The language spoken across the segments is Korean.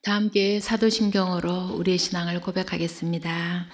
다 함께 사도신경으로 우리의 신앙을 고백하겠습니다.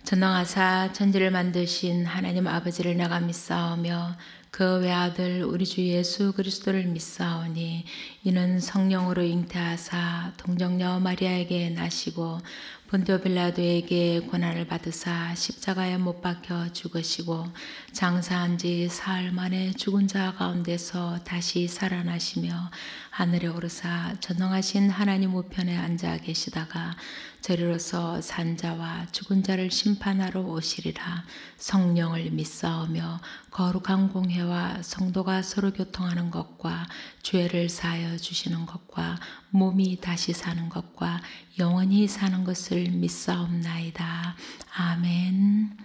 전능하사 천지를 만드신 하나님 아버지를 내가 믿사오며 그 외아들 우리 주 예수 그리스도를 믿사오니 이는 성령으로 잉태하사 동정녀 마리아에게 나시고 본디오 빌라도에게 고난을 받으사 십자가에 못 박혀 죽으시고 장사한 지 사흘 만에 죽은 자 가운데서 다시 살아나시며 하늘에 오르사 전능하신 하나님 우편에 앉아 계시다가 저리로서 산자와 죽은 자를 심판하러 오시리라. 성령을 믿사오며 거룩한 공회와 성도가 서로 교통하는 것과 죄를 사하여 주시는 것과 몸이 다시 사는 것과 영원히 사는 것을 믿사옵나이다. 아멘.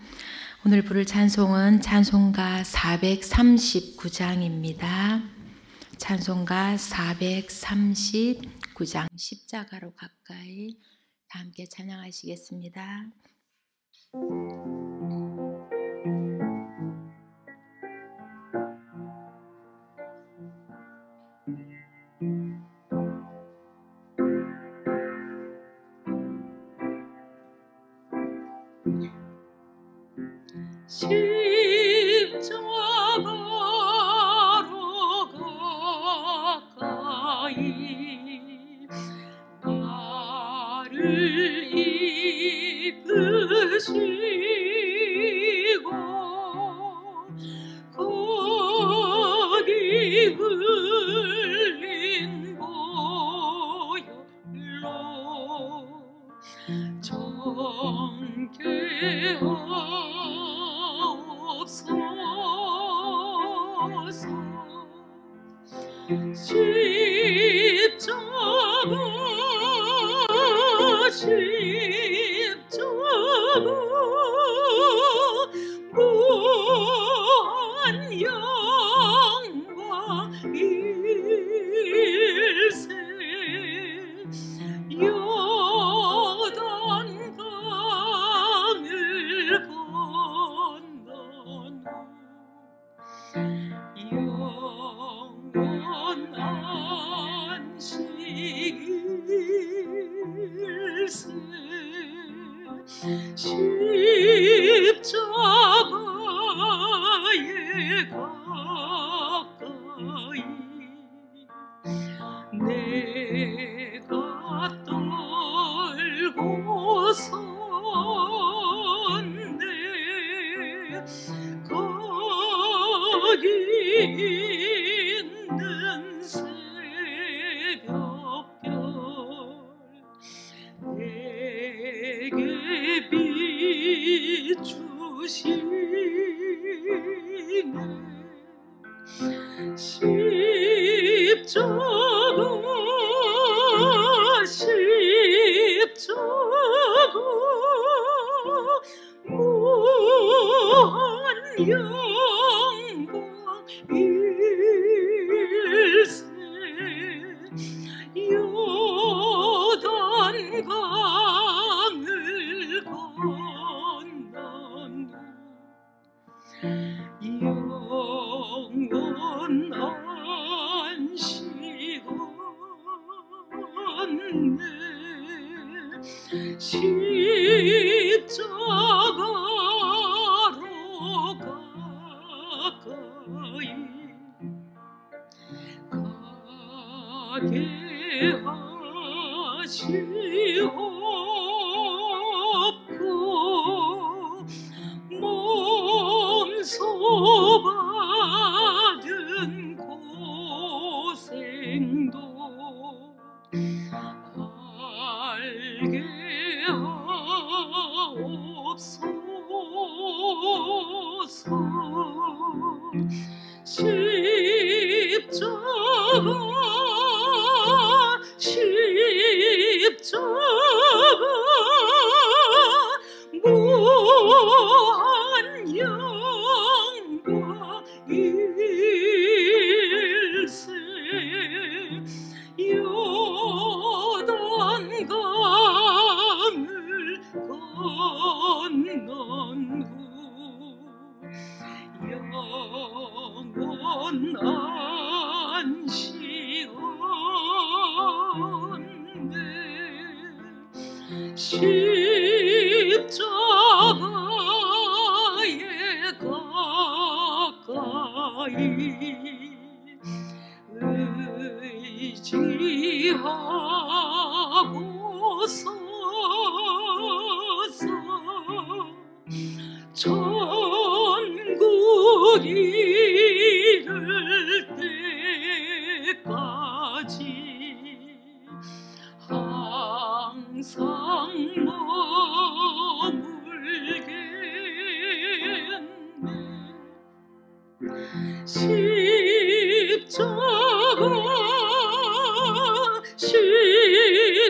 오늘 부를 찬송은 찬송가 439장입니다. 찬송가 439장 십자가로 가까이 다 함께 찬양하시겠습니다. 십자가로 가까이 나를 이끄시고 거기 흘린 보혈로 정죄하옵소서. 십자가 무한 영광 일세 요단강을 건너는 영원한 안식일세. 십자가에 가까이 내가 떨고섰네. 거기 있는 새벽별 내게 비추시네. 십자가 무한 영광 일세 요단강을 건너는 영원한 시간에 십자가로 가까이 가게 하시옵고 몸소 받은 고생도 알게 하옵소서. 십자가 십자가에 가까이 의지하고 서서 천국 이를 때까지 항상 머물겠네.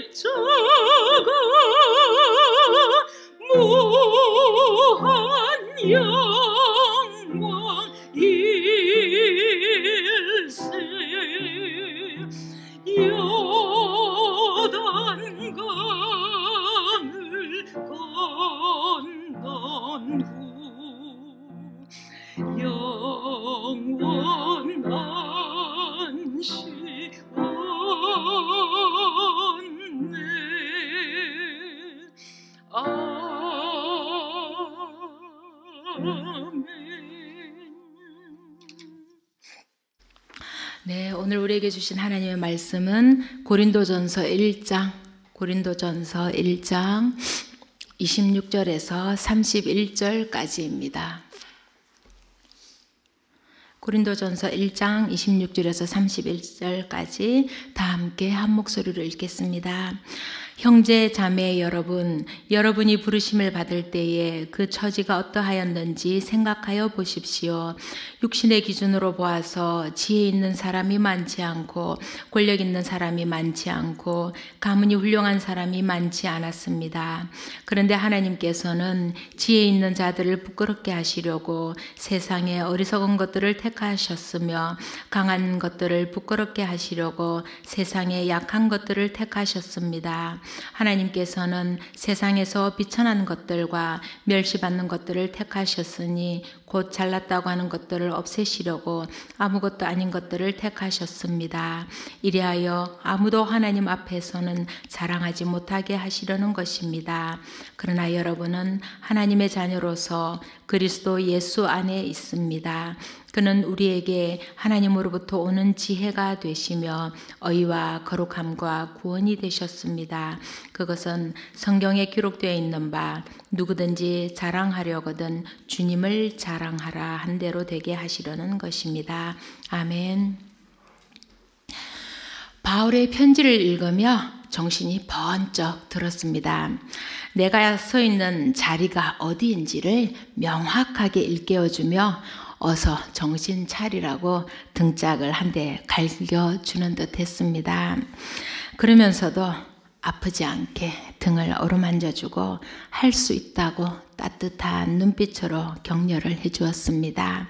십자가 무한 영광 일세 요단강을 건넌 후 영원한 시원네. 아멘. 네, 오늘 우리에게 주신 하나님의 말씀은 고린도전서 1장 26절에서 31절까지입니다. 고린도전서 1장 26절에서 31절까지 다 함께 한 목소리로 읽겠습니다. 형제 자매 여러분, 여러분이 부르심을 받을 때에 그 처지가 어떠하였는지 생각하여 보십시오. 육신의 기준으로 보아서 지혜 있는 사람이 많지 않고 권력 있는 사람이 많지 않고 가문이 훌륭한 사람이 많지 않았습니다. 그런데 하나님께서는 지혜 있는 자들을 부끄럽게 하시려고 세상에 어리석은 것들을 택하셨으며 강한 것들을 부끄럽게 하시려고 세상에 약한 것들을 택하셨습니다. 하나님께서는 세상에서 비천한 것들과 멸시받는 것들을 택하셨으니 곧 잘났다고 하는 것들을 없애시려고 아무것도 아닌 것들을 택하셨습니다. 이리하여 아무도 하나님 앞에서는 자랑하지 못하게 하시려는 것입니다. 그러나 여러분은 하나님의 자녀로서 그리스도 예수 안에 있습니다. 그는 우리에게 하나님으로부터 오는 지혜가 되시며 의와 거룩함과 구원이 되셨습니다. 그것은 성경에 기록되어 있는 바 누구든지 자랑하려거든 주님을 자랑하라 한 대로 되게 하시려는 것입니다. 아멘. 바울의 편지를 읽으며 정신이 번쩍 들었습니다. 내가 서 있는 자리가 어디인지를 명확하게 일깨워주며 어서 정신 차리라고 등짝을 한 대 갈겨주는 듯 했습니다. 그러면서도 아프지 않게 등을 어루만져주고 할 수 있다고 따뜻한 눈빛으로 격려를 해주었습니다.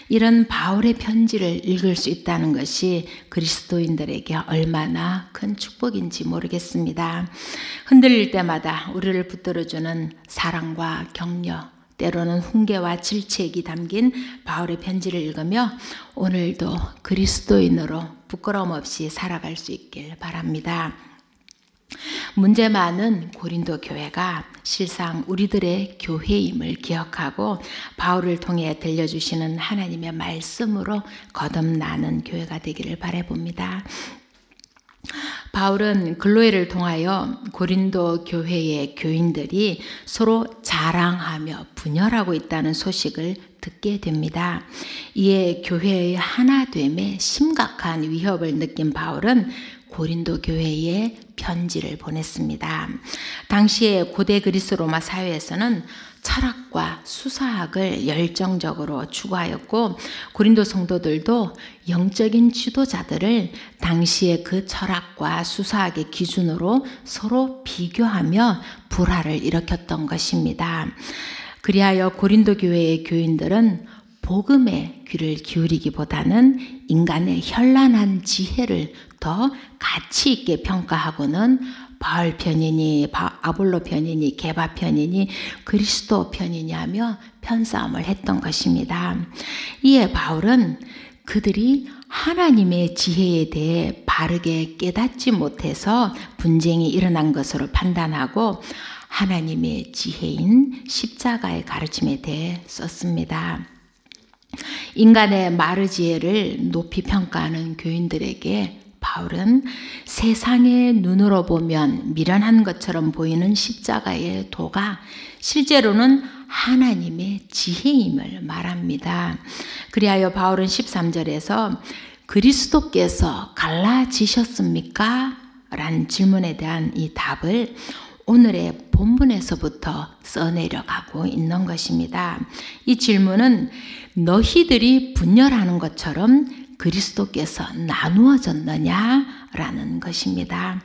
이런 바울의 편지를 읽을 수 있다는 것이 그리스도인들에게 얼마나 큰 축복인지 모르겠습니다. 흔들릴 때마다 우리를 붙들어주는 사랑과 격려, 때로는 훈계와 질책이 담긴 바울의 편지를 읽으며 오늘도 그리스도인으로 부끄러움 없이 살아갈 수 있길 바랍니다. 문제 많은 고린도 교회가 실상 우리들의 교회임을 기억하고 바울을 통해 들려주시는 하나님의 말씀으로 거듭나는 교회가 되기를 바라봅니다. 바울은 글로에를 통하여 고린도 교회의 교인들이 서로 자랑하며 분열하고 있다는 소식을 듣게 됩니다. 이에 교회의 하나됨에 심각한 위협을 느낀 바울은 고린도 교회에 편지를 보냈습니다. 당시에 고대 그리스 로마 사회에서는 철학과 수사학을 열정적으로 추구하였고 고린도 성도들도 영적인 지도자들을 당시의 그 철학과 수사학의 기준으로 서로 비교하며 불화를 일으켰던 것입니다. 그리하여 고린도 교회의 교인들은 복음에 귀를 기울이기보다는 인간의 현란한 지혜를 더 가치 있게 평가하고는 바울 편이니 아볼로 편이니 게바 편이니 그리스도 편이니 하며 편싸움을 했던 것입니다. 이에 바울은 그들이 하나님의 지혜에 대해 바르게 깨닫지 못해서 분쟁이 일어난 것으로 판단하고 하나님의 지혜인 십자가의 가르침에 대해 썼습니다. 인간의 마르지혜를 높이 평가하는 교인들에게 바울은 세상의 눈으로 보면 미련한 것처럼 보이는 십자가의 도가 실제로는 하나님의 지혜임을 말합니다. 그리하여 바울은 13절에서 그리스도께서 갈라지셨습니까? 라는 질문에 대한 이 답을 오늘의 본문에서부터 써내려가고 있는 것입니다. 이 질문은 너희들이 분열하는 것처럼 그리스도께서 나누어졌느냐라는 것입니다.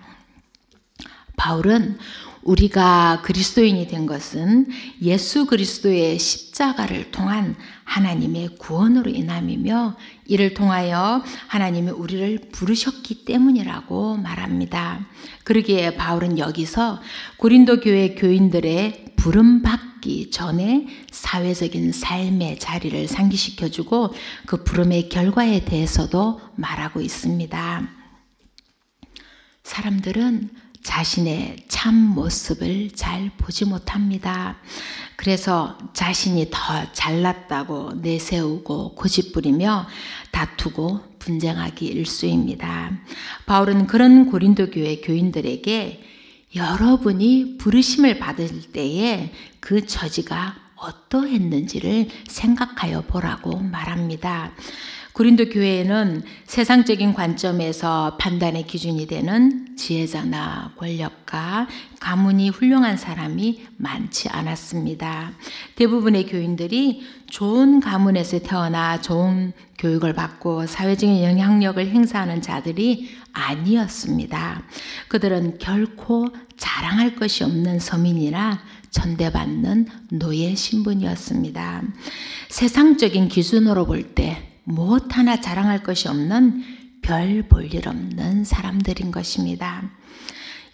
바울은 우리가 그리스도인이 된 것은 예수 그리스도의 십자가를 통한 하나님의 구원으로 인함이며 이를 통하여 하나님이 우리를 부르셨기 때문이라고 말합니다. 그러기에 바울은 여기서 고린도 교회 교인들의 부름받기 전에 사회적인 삶의 자리를 상기시켜주고 그 부름의 결과에 대해서도 말하고 있습니다. 사람들은 자신의 참 모습을 잘 보지 못합니다. 그래서 자신이 더 잘났다고 내세우고 고집부리며 다투고 분쟁하기 일쑤입니다. 바울은 그런 고린도 교회 교인들에게 여러분이 부르심을 받을 때에 그 처지가 어떠했는지를 생각하여 보라고 말합니다. 고린도 교회에는 세상적인 관점에서 판단의 기준이 되는 지혜자나 권력가, 가문이 훌륭한 사람이 많지 않았습니다. 대부분의 교인들이 좋은 가문에서 태어나 좋은 교육을 받고 사회적인 영향력을 행사하는 자들이 아니었습니다. 그들은 결코 자랑할 것이 없는 서민이나 전대받는 노예 신분이었습니다. 세상적인 기준으로 볼 때 무엇 하나 자랑할 것이 없는 별 볼 일 없는 사람들인 것입니다.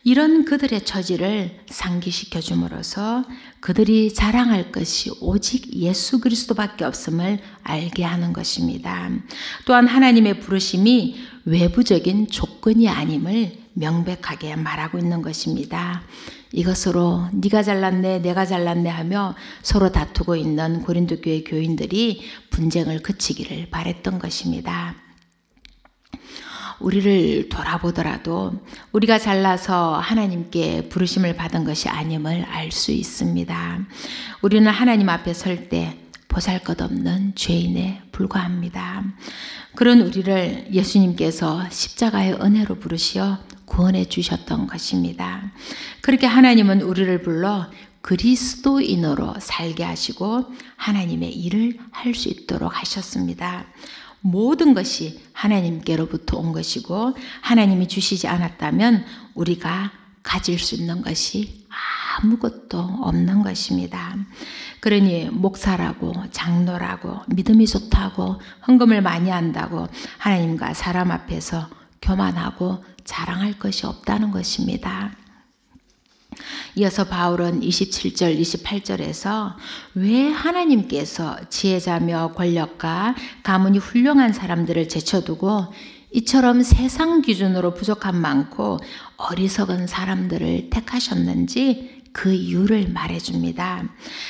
이런 그들의 처지를 상기시켜 줌으로써 그들이 자랑할 것이 오직 예수 그리스도밖에 없음을 알게 하는 것입니다. 또한 하나님의 부르심이 외부적인 조건이 아님을 명백하게 말하고 있는 것입니다. 이것으로 네가 잘났네 내가 잘났네 하며 서로 다투고 있는 고린도 교회 교인들이 분쟁을 그치기를 바랬던 것입니다. 우리를 돌아보더라도 우리가 잘나서 하나님께 부르심을 받은 것이 아님을 알 수 있습니다. 우리는 하나님 앞에 설 때 보잘것없는 죄인에 불과합니다. 그런 우리를 예수님께서 십자가의 은혜로 부르시어 구원해 주셨던 것입니다. 그렇게 하나님은 우리를 불러 그리스도인으로 살게 하시고 하나님의 일을 할 수 있도록 하셨습니다. 모든 것이 하나님께로부터 온 것이고 하나님이 주시지 않았다면 우리가 가질 수 있는 것이 아무것도 없는 것입니다. 그러니 목사라고 장로라고 믿음이 좋다고 헌금을 많이 한다고 하나님과 사람 앞에서 교만하고 자랑할 것이 없다는 것입니다. 이어서 바울은 27절, 28절에서 왜 하나님께서 지혜자며 권력가, 가문이 훌륭한 사람들을 제쳐두고 이처럼 세상 기준으로 부족함 많고 어리석은 사람들을 택하셨는지 그 이유를 말해줍니다.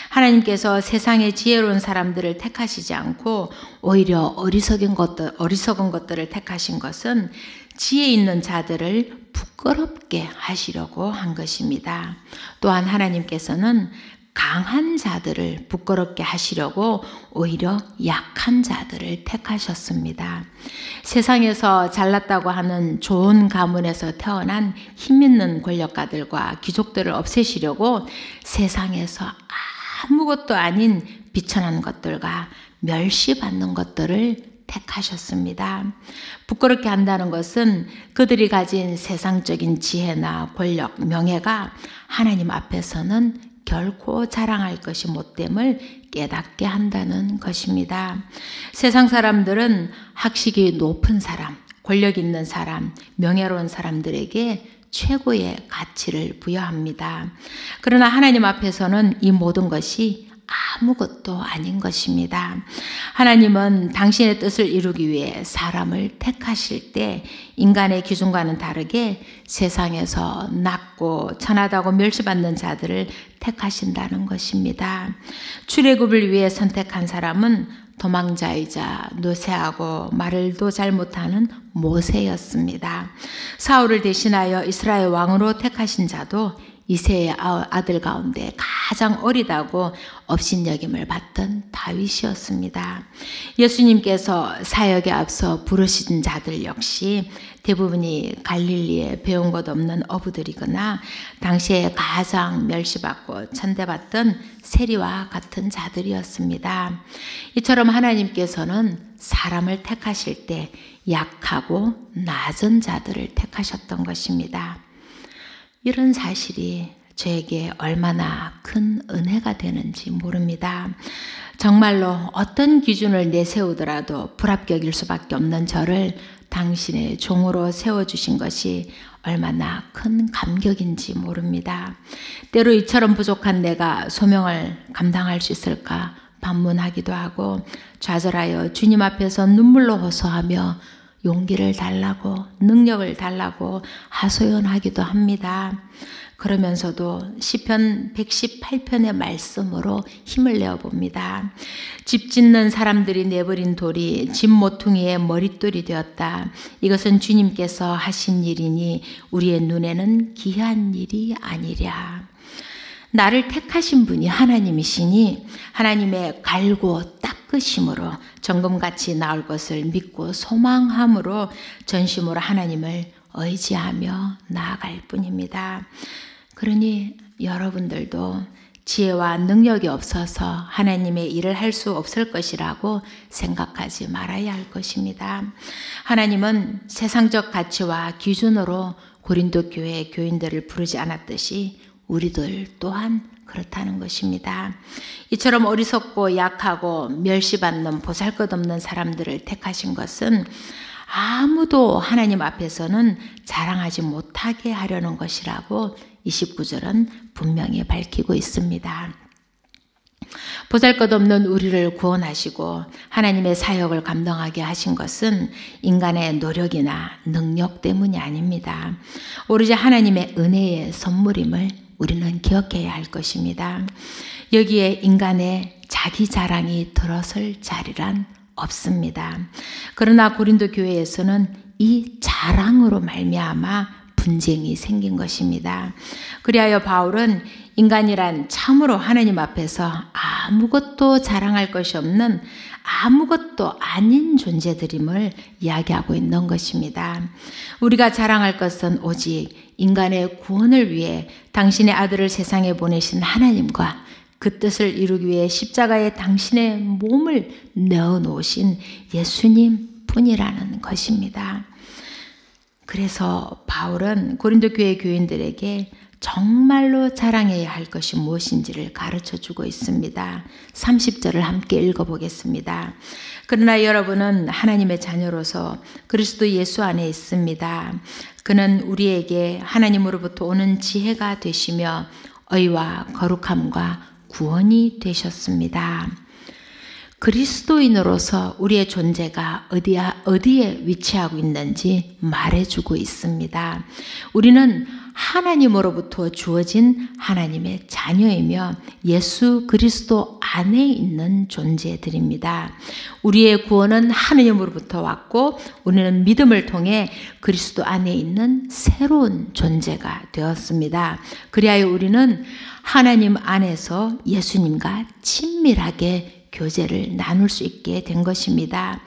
하나님께서 세상의 지혜로운 사람들을 택하시지 않고 오히려 어리석은 것들을 택하신 것은 지혜 있는 자들을 부끄럽게 하시려고 한 것입니다. 또한 하나님께서는 강한 자들을 부끄럽게 하시려고 오히려 약한 자들을 택하셨습니다. 세상에서 잘났다고 하는 좋은 가문에서 태어난 힘있는 권력가들과 귀족들을 없애시려고 세상에서 아무것도 아닌 비천한 것들과 멸시받는 것들을 택하셨습니다. 부끄럽게 한다는 것은 그들이 가진 세상적인 지혜나 권력, 명예가 하나님 앞에서는 결코 자랑할 것이 못됨을 깨닫게 한다는 것입니다. 세상 사람들은 학식이 높은 사람, 권력 있는 사람, 명예로운 사람들에게 최고의 가치를 부여합니다. 그러나 하나님 앞에서는 이 모든 것이 아무것도 아닌 것입니다. 하나님은 당신의 뜻을 이루기 위해 사람을 택하실 때 인간의 기준과는 다르게 세상에서 낮고 천하다고 멸시받는 자들을 택하신다는 것입니다. 출애굽을 위해 선택한 사람은 도망자이자 노쇠하고 말을도 잘 못하는 모세였습니다. 사울을 대신하여 이스라엘 왕으로 택하신 자도 이새의 아들 가운데 가장 어리다고 업신여김을 받던 다윗이었습니다. 예수님께서 사역에 앞서 부르신 자들 역시 대부분이 갈릴리에 배운 것 없는 어부들이거나 당시에 가장 멸시받고 천대받던 세리와 같은 자들이었습니다. 이처럼 하나님께서는 사람을 택하실 때 약하고 낮은 자들을 택하셨던 것입니다. 이런 사실이 저에게 얼마나 큰 은혜가 되는지 모릅니다. 정말로 어떤 기준을 내세우더라도 불합격일 수밖에 없는 저를 당신의 종으로 세워주신 것이 얼마나 큰 감격인지 모릅니다. 때로 이처럼 부족한 내가 소명을 감당할 수 있을까 반문하기도 하고 좌절하여 주님 앞에서 눈물로 호소하며 용기를 달라고 능력을 달라고 하소연하기도 합니다. 그러면서도 시편 118편의 말씀으로 힘을 내어봅니다. 집 짓는 사람들이 내버린 돌이 집 모퉁이의 머릿돌이 되었다. 이것은 주님께서 하신 일이니 우리의 눈에는 기이한 일이 아니랴. 나를 택하신 분이 하나님이시니 하나님의 갈고 닦으심으로 정금같이 나올 것을 믿고 소망함으로 전심으로 하나님을 의지하며 나아갈 뿐입니다. 그러니 여러분들도 지혜와 능력이 없어서 하나님의 일을 할 수 없을 것이라고 생각하지 말아야 할 것입니다. 하나님은 세상적 가치와 기준으로 고린도 교회 교인들을 부르지 않았듯이 우리들 또한 그렇다는 것입니다. 이처럼 어리석고 약하고 멸시받는 보잘것없는 사람들을 택하신 것은 아무도 하나님 앞에서는 자랑하지 못하게 하려는 것이라고 29절은 분명히 밝히고 있습니다. 보잘것없는 우리를 구원하시고 하나님의 사역을 감당하게 하신 것은 인간의 노력이나 능력 때문이 아닙니다. 오로지 하나님의 은혜의 선물임을 우리는 기억해야 할 것입니다. 여기에 인간의 자기 자랑이 들어설 자리란 없습니다. 그러나 고린도 교회에서는 이 자랑으로 말미암아 분쟁이 생긴 것입니다. 그리하여 바울은 인간이란 참으로 하나님 앞에서 아무것도 자랑할 것이 없는 아무것도 아닌 존재들임을 이야기하고 있는 것입니다. 우리가 자랑할 것은 오직 인간의 구원을 위해 당신의 아들을 세상에 보내신 하나님과 그 뜻을 이루기 위해 십자가에 당신의 몸을 내어놓으신 예수님 뿐이라는 것입니다. 그래서 바울은 고린도 교회 교인들에게 정말로 자랑해야 할 것이 무엇인지를 가르쳐주고 있습니다. 30절을 함께 읽어보겠습니다. 그러나 여러분은 하나님의 자녀로서 그리스도 예수 안에 있습니다. 그는 우리에게 하나님으로부터 오는 지혜가 되시며 의와 거룩함과 구원이 되셨습니다. 그리스도인으로서 우리의 존재가 어디에 위치하고 있는지 말해주고 있습니다. 우리는 하나님으로부터 주어진 하나님의 자녀이며 예수 그리스도 안에 있는 존재들입니다. 우리의 구원은 하나님으로부터 왔고 우리는 믿음을 통해 그리스도 안에 있는 새로운 존재가 되었습니다. 그리하여 우리는 하나님 안에서 예수님과 친밀하게 교제를 나눌 수 있게 된 것입니다.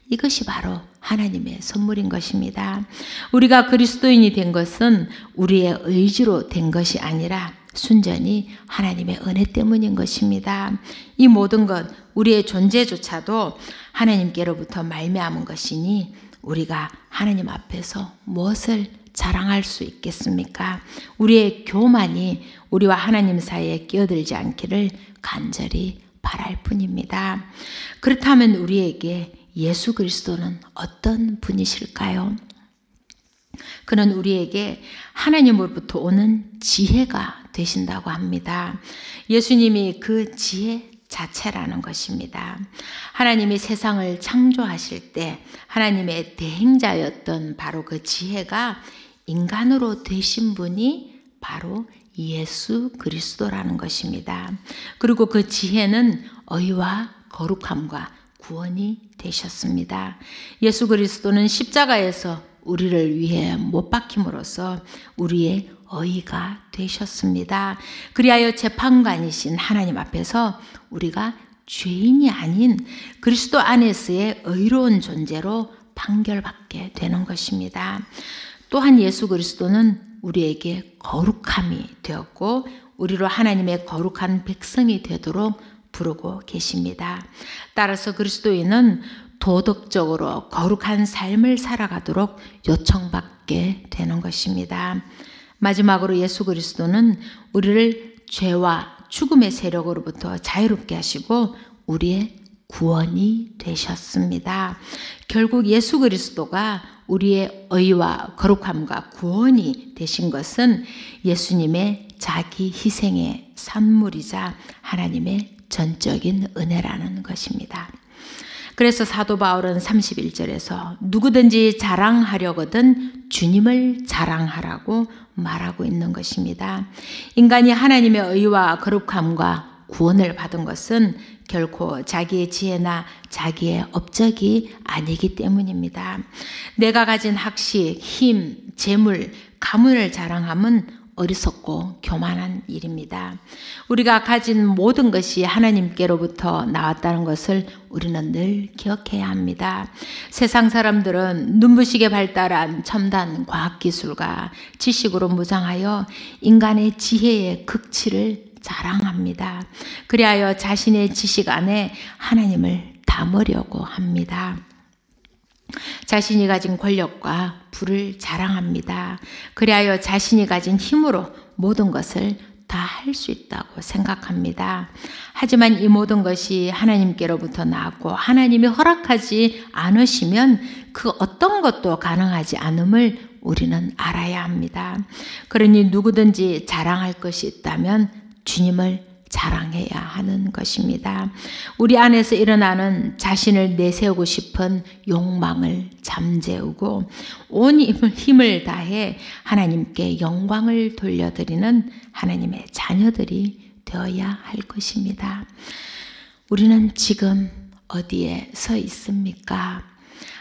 이것이 바로 하나님의 선물인 것입니다. 우리가 그리스도인이 된 것은 우리의 의지로 된 것이 아니라 순전히 하나님의 은혜 때문인 것입니다. 이 모든 것, 우리의 존재조차도 하나님께로부터 말미암은 것이니 우리가 하나님 앞에서 무엇을 자랑할 수 있겠습니까? 우리의 교만이 우리와 하나님 사이에 끼어들지 않기를 간절히 바랄 뿐입니다. 그렇다면 우리에게 예수 그리스도는 어떤 분이실까요? 그는 우리에게 하나님으로부터 오는 지혜가 되신다고 합니다. 예수님이 그 지혜 자체라는 것입니다. 하나님이 세상을 창조하실 때 하나님의 대행자였던 바로 그 지혜가 인간으로 되신 분이 바로 예수 그리스도라는 것입니다. 그리고 그 지혜는 의와 거룩함과 구원이 되셨습니다. 예수 그리스도는 십자가에서 우리를 위해 못 박힘으로써 우리의 의가 되셨습니다. 그리하여 재판관이신 하나님 앞에서 우리가 죄인이 아닌 그리스도 안에서의 의로운 존재로 판결받게 되는 것입니다. 또한 예수 그리스도는 우리에게 거룩함이 되었고 우리로 하나님의 거룩한 백성이 되도록 부르고 계십니다. 따라서 그리스도인은 도덕적으로 거룩한 삶을 살아가도록 요청받게 되는 것입니다. 마지막으로 예수 그리스도는 우리를 죄와 죽음의 세력으로부터 자유롭게 하시고 우리의 구원이 되셨습니다. 결국 예수 그리스도가 우리의 의와 거룩함과 구원이 되신 것은 예수님의 자기 희생의 산물이자 하나님의 전적인 은혜라는 것입니다. 그래서 사도 바울은 31절에서 누구든지 자랑하려거든 주님을 자랑하라고 말하고 있는 것입니다. 인간이 하나님의 의와 거룩함과 구원을 받은 것은 결코 자기의 지혜나 자기의 업적이 아니기 때문입니다. 내가 가진 학식, 힘, 재물, 가문을 자랑함은 어리석고 교만한 일입니다. 우리가 가진 모든 것이 하나님께로부터 나왔다는 것을 우리는 늘 기억해야 합니다. 세상 사람들은 눈부시게 발달한 첨단 과학기술과 지식으로 무장하여 인간의 지혜의 극치를 자랑합니다. 그리하여 자신의 지식 안에 하나님을 담으려고 합니다. 자신이 가진 권력과 부를 자랑합니다. 그리하여 자신이 가진 힘으로 모든 것을 다 할 수 있다고 생각합니다. 하지만 이 모든 것이 하나님께로부터 나왔고 하나님이 허락하지 않으시면 그 어떤 것도 가능하지 않음을 우리는 알아야 합니다. 그러니 누구든지 자랑할 것이 있다면 주님을 자랑해야 하는 것입니다. 우리 안에서 일어나는 자신을 내세우고 싶은 욕망을 잠재우고 온 힘을 다해 하나님께 영광을 돌려드리는 하나님의 자녀들이 되어야 할 것입니다. 우리는 지금 어디에 서 있습니까?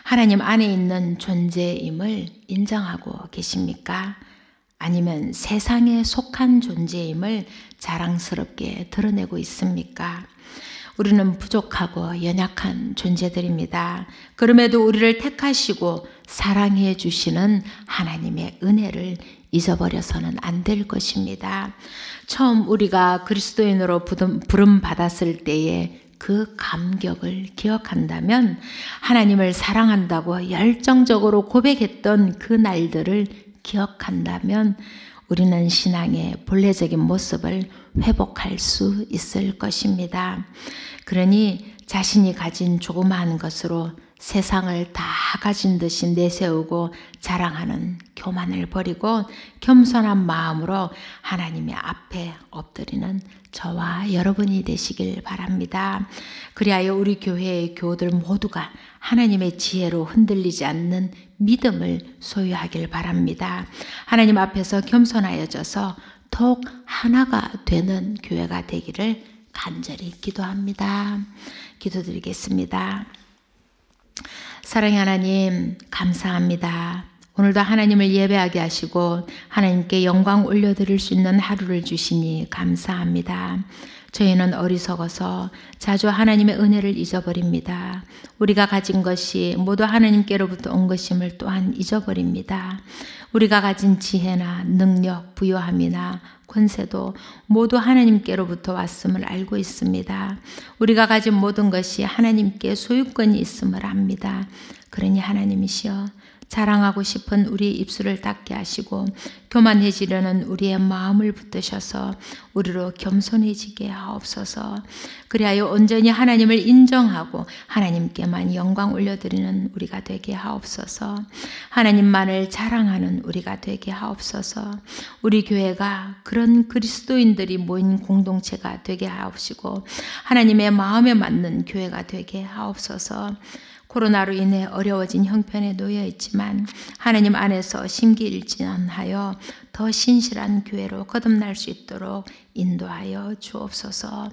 하나님 안에 있는 존재임을 인정하고 계십니까? 아니면 세상에 속한 존재임을 자랑스럽게 드러내고 있습니까? 우리는 부족하고 연약한 존재들입니다. 그럼에도 우리를 택하시고 사랑해 주시는 하나님의 은혜를 잊어버려서는 안 될 것입니다. 처음 우리가 그리스도인으로 부름 받았을 때에 그 감격을 기억한다면 하나님을 사랑한다고 열정적으로 고백했던 그 날들을 기억한다면 우리는 신앙의 본래적인 모습을 회복할 수 있을 것입니다. 그러니 자신이 가진 조그마한 것으로 세상을 다 가진 듯이 내세우고 자랑하는 교만을 버리고 겸손한 마음으로 하나님의 앞에 엎드리는 저와 여러분이 되시길 바랍니다. 그리하여 우리 교회의 교우들 모두가 하나님의 지혜로 흔들리지 않는 믿음을 소유하길 바랍니다. 하나님 앞에서 겸손하여져서 더욱 하나가 되는 교회가 되기를 간절히 기도합니다. 기도드리겠습니다. 사랑의 하나님, 감사합니다. 오늘도 하나님을 예배하게 하시고 하나님께 영광 올려드릴 수 있는 하루를 주시니 감사합니다. 저희는 어리석어서 자주 하나님의 은혜를 잊어버립니다. 우리가 가진 것이 모두 하나님께로부터 온 것임을 또한 잊어버립니다. 우리가 가진 지혜나 능력, 부요함이나 권세도 모두 하나님께로부터 왔음을 알고 있습니다. 우리가 가진 모든 것이 하나님께 소유권이 있음을 압니다. 그러니 하나님이시여 자랑하고 싶은 우리 입술을 닫게 하시고 교만해지려는 우리의 마음을 붙드셔서 우리로 겸손해지게 하옵소서. 그리하여 온전히 하나님을 인정하고 하나님께만 영광 올려드리는 우리가 되게 하옵소서. 하나님만을 자랑하는 우리가 되게 하옵소서. 우리 교회가 그런 그리스도인들이 모인 공동체가 되게 하옵시고 하나님의 마음에 맞는 교회가 되게 하옵소서. 코로나로 인해 어려워진 형편에 놓여 있지만 하나님 안에서 심기일전하여 더 신실한 교회로 거듭날 수 있도록 인도하여 주옵소서.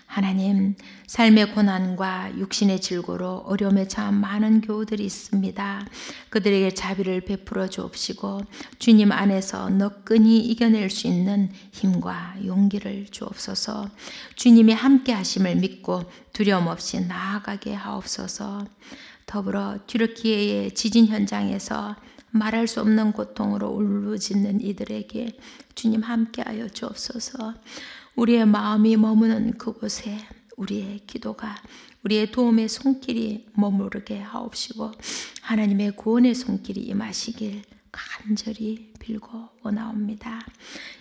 하나님, 삶의 고난과 육신의 질고로 어려움에 처한 많은 교우들이 있습니다. 그들에게 자비를 베풀어 주옵시고 주님 안에서 너끈히 이겨낼 수 있는 힘과 용기를 주옵소서. 주님이 함께 하심을 믿고 두려움 없이 나아가게 하옵소서. 더불어 튀르키예의 지진 현장에서 말할 수 없는 고통으로 울부짖는 이들에게 주님 함께하여 주옵소서. 우리의 마음이 머무는 그곳에 우리의 기도가, 우리의 도움의 손길이 머무르게 하옵시고 하나님의 구원의 손길이 임하시길 간절히 빌고 원하옵니다.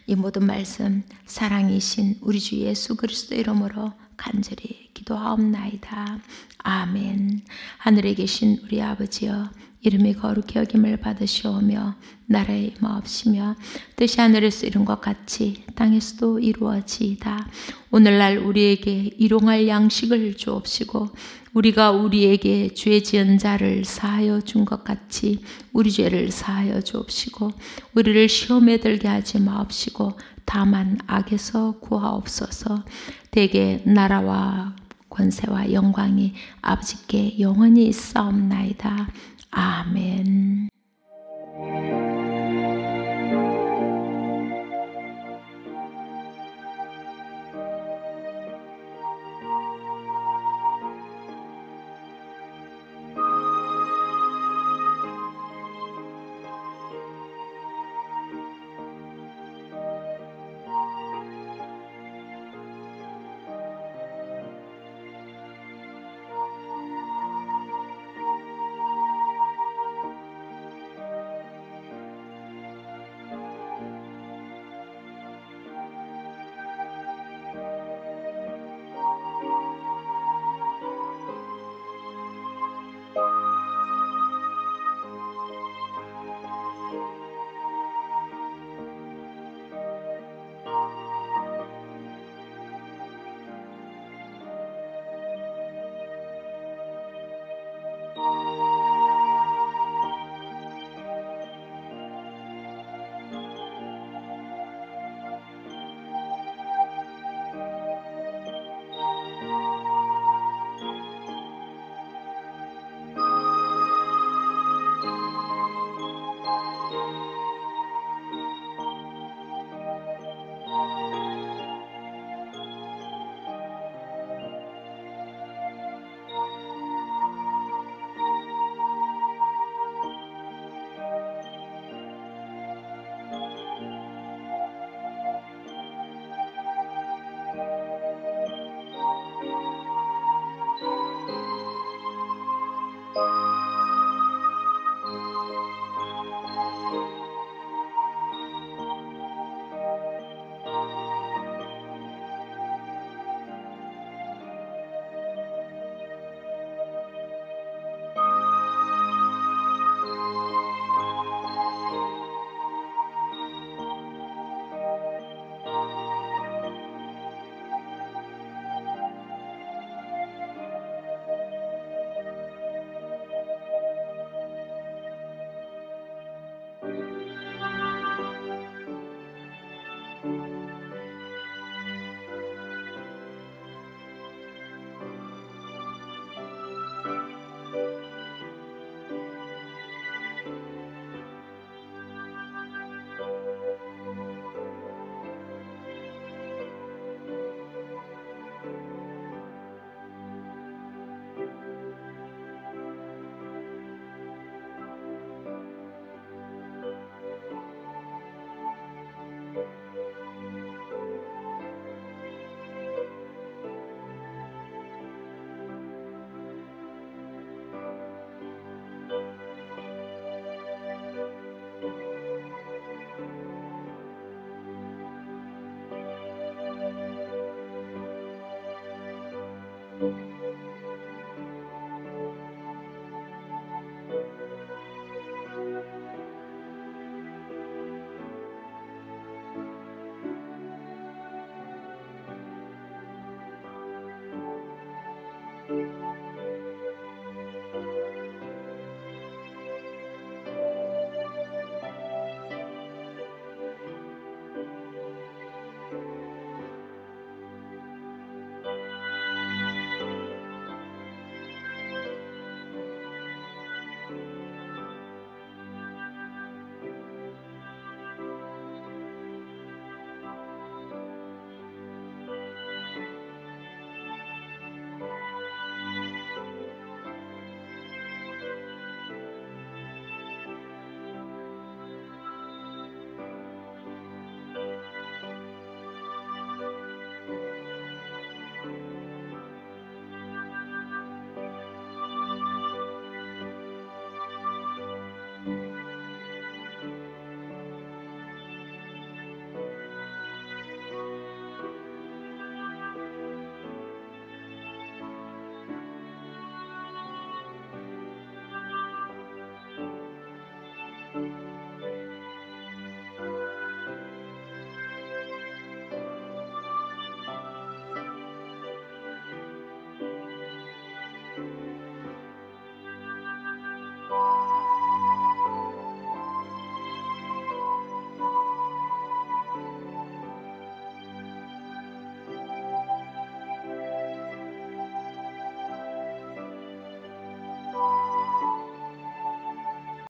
이 모든 말씀 사랑이신 우리 주 예수 그리스도 이름으로 간절히 기도하옵나이다. 아멘. 하늘에 계신 우리 아버지여, 이름이 거룩히 여김을 받으시오며 나라의 임하옵시며 뜻이 하늘에서 이룬 것 같이 땅에서도 이루어지이다. 오늘날 우리에게 일용할 양식을 주옵시고 우리가 우리에게 죄 지은 자를 사하여 준 것 같이 우리 죄를 사하여 주옵시고 우리를 시험에 들게 하지 마옵시고 다만 악에서 구하옵소서. 대개 나라와 권세와 영광이 아버지께 영원히 있사옵나이다. 아멘.